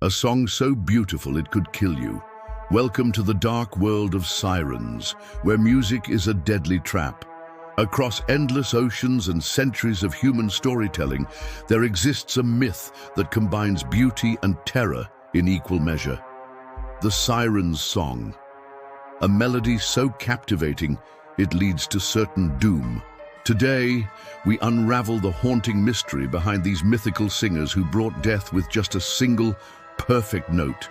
A song so beautiful it could kill you. Welcome to the dark world of Sirens, where music is a deadly trap. Across endless oceans and centuries of human storytelling, there exists a myth that combines beauty and terror in equal measure. The Sirens' Song. A melody so captivating, it leads to certain doom. Today, we unravel the haunting mystery behind these mythical singers who brought death with just a single, perfect note.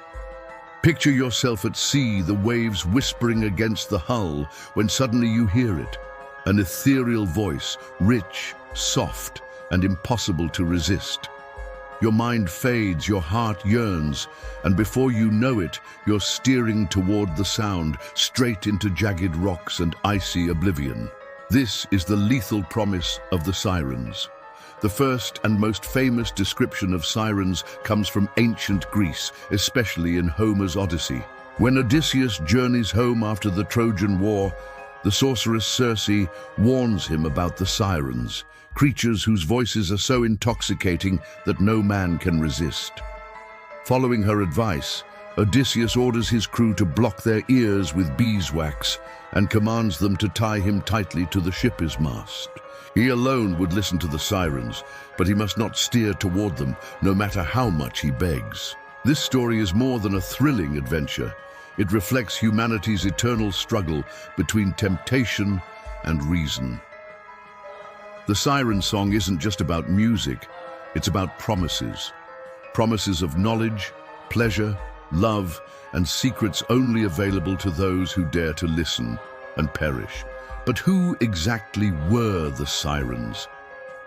Picture yourself at sea, the waves whispering against the hull, when suddenly you hear it. An ethereal voice, rich, soft, and impossible to resist. Your mind fades, your heart yearns, and before you know it, you're steering toward the sound, straight into jagged rocks and icy oblivion. This is the lethal promise of the Sirens. The first and most famous description of sirens comes from ancient Greece, especially in Homer's Odyssey. When Odysseus journeys home after the Trojan War, the sorceress Circe warns him about the sirens, creatures whose voices are so intoxicating that no man can resist. Following her advice, Odysseus orders his crew to block their ears with beeswax and commands them to tie him tightly to the ship's mast. He alone would listen to the sirens, but he must not steer toward them, no matter how much he begs. This story is more than a thrilling adventure. It reflects humanity's eternal struggle between temptation and reason. The Siren Song isn't just about music, it's about promises. Promises of knowledge, pleasure, love, and secrets only available to those who dare to listen and perish. But who exactly were the sirens?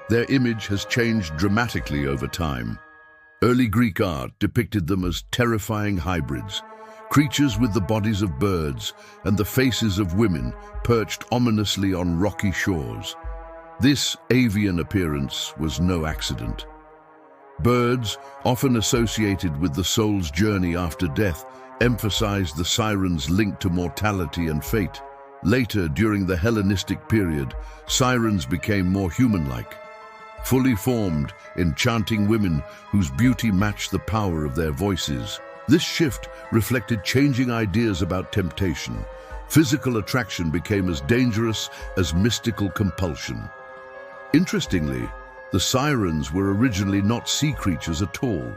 Their image has changed dramatically over time. Early Greek art depicted them as terrifying hybrids, creatures with the bodies of birds and the faces of women perched ominously on rocky shores. This avian appearance was no accident. Birds, often associated with the soul's journey after death, emphasized the sirens' link to mortality and fate. Later, during the Hellenistic period, sirens became more human-like, fully formed, enchanting women whose beauty matched the power of their voices. This shift reflected changing ideas about temptation. Physical attraction became as dangerous as mystical compulsion. Interestingly, the sirens were originally not sea creatures at all.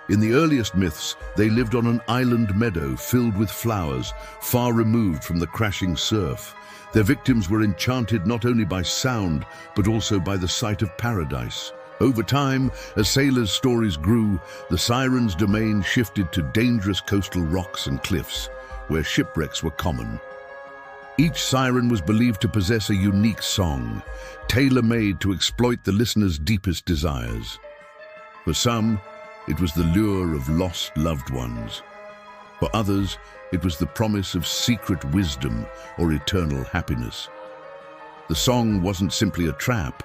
In the earliest myths, they lived on an island meadow filled with flowers, far removed from the crashing surf. Their victims were enchanted not only by sound, but also by the sight of paradise. Over time, as sailors' stories grew, the sirens' domain shifted to dangerous coastal rocks and cliffs, where shipwrecks were common. Each siren was believed to possess a unique song, tailor-made to exploit the listener's deepest desires. For some, it was the lure of lost loved ones. For others, it was the promise of secret wisdom or eternal happiness. The song wasn't simply a trap,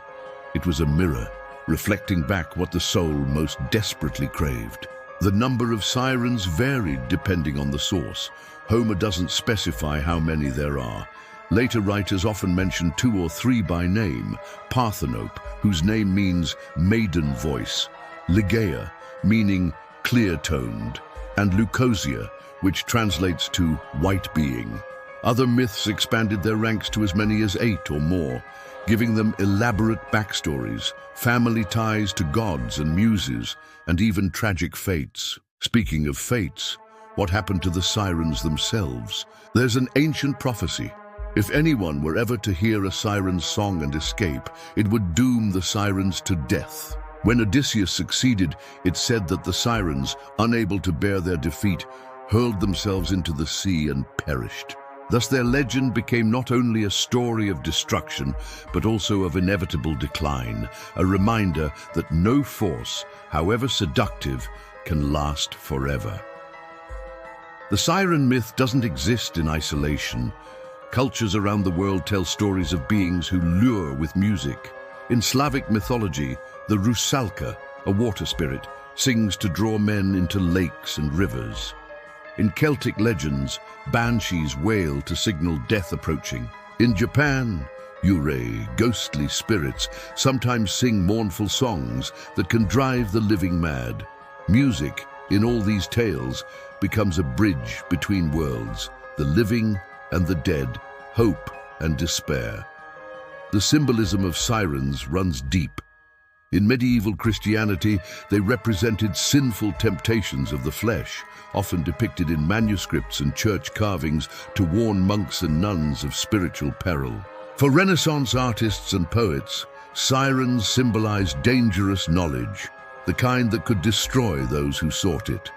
it was a mirror, reflecting back what the soul most desperately craved. The number of sirens varied depending on the source. Homer doesn't specify how many there are. Later writers often mention 2 or 3 by name: Parthenope, whose name means maiden voice; Ligeia, meaning clear-toned; and Leucosia, which translates to white being. Other myths expanded their ranks to as many as 8 or more, giving them elaborate backstories, family ties to gods and muses, and even tragic fates. Speaking of fates, what happened to the sirens themselves? There's an ancient prophecy. If anyone were ever to hear a siren's song and escape, it would doom the sirens to death. When Odysseus succeeded, it said that the sirens, unable to bear their defeat, hurled themselves into the sea and perished. Thus their legend became not only a story of destruction, but also of inevitable decline, a reminder that no force, however seductive, can last forever. The siren myth doesn't exist in isolation. Cultures around the world tell stories of beings who lure with music. In Slavic mythology, the Rusalka, a water spirit, sings to draw men into lakes and rivers. In Celtic legends, banshees wail to signal death approaching. In Japan, yurei, ghostly spirits, sometimes sing mournful songs that can drive the living mad. Music, in all these tales, becomes a bridge between worlds, the living and the dead, hope and despair. The symbolism of sirens runs deep. In medieval Christianity, they represented sinful temptations of the flesh, often depicted in manuscripts and church carvings to warn monks and nuns of spiritual peril. For Renaissance artists and poets, sirens symbolized dangerous knowledge, the kind that could destroy those who sought it.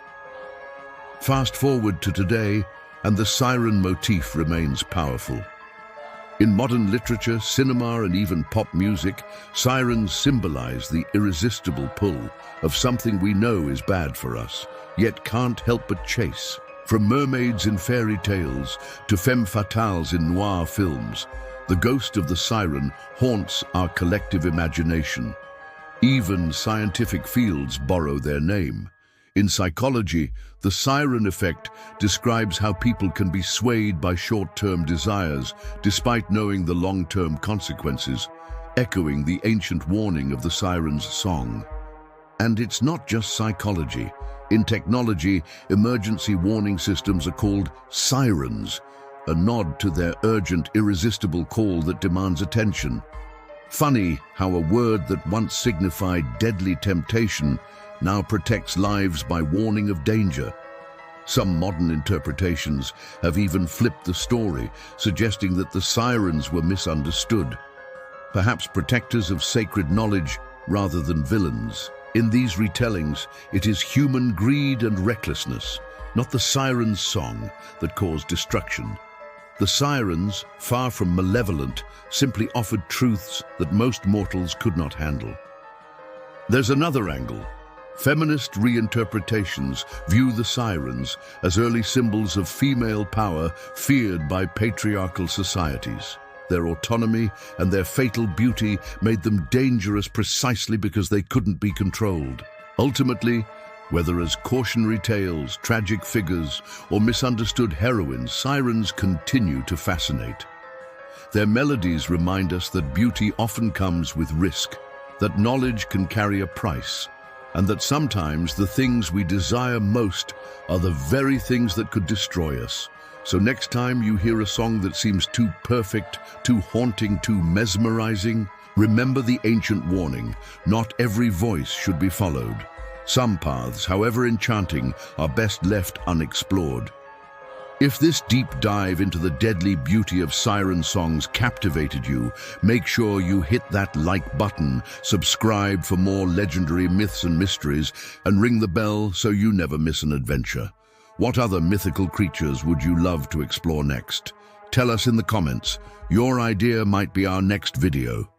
Fast forward to today, and the siren motif remains powerful. In modern literature, cinema, and even pop music, sirens symbolize the irresistible pull of something we know is bad for us, yet can't help but chase. From mermaids in fairy tales to femme fatales in noir films, the ghost of the siren haunts our collective imagination. Even scientific fields borrow their name. In psychology, the siren effect describes how people can be swayed by short-term desires despite knowing the long-term consequences, echoing the ancient warning of the siren's song. And it's not just psychology. In technology, emergency warning systems are called sirens, a nod to their urgent, irresistible call that demands attention. Funny how a word that once signified deadly temptation now protects lives by warning of danger. Some modern interpretations have even flipped the story, suggesting that the sirens were misunderstood, perhaps protectors of sacred knowledge rather than villains. In these retellings, it is human greed and recklessness, not the siren's song, that caused destruction. The sirens, far from malevolent, simply offered truths that most mortals could not handle. There's another angle. Feminist reinterpretations view the sirens as early symbols of female power feared by patriarchal societies. Their autonomy and their fatal beauty made them dangerous precisely because they couldn't be controlled. Ultimately, whether as cautionary tales, tragic figures, or misunderstood heroines, sirens continue to fascinate. Their melodies remind us that beauty often comes with risk, that knowledge can carry a price, and that sometimes the things we desire most are the very things that could destroy us. So next time you hear a song that seems too perfect, too haunting, too mesmerizing, remember the ancient warning: not every voice should be followed. Some paths, however enchanting, are best left unexplored. If this deep dive into the deadly beauty of siren songs captivated you, make sure you hit that like button, subscribe for more legendary myths and mysteries, and ring the bell so you never miss an adventure. What other mythical creatures would you love to explore next? Tell us in the comments. Your idea might be our next video.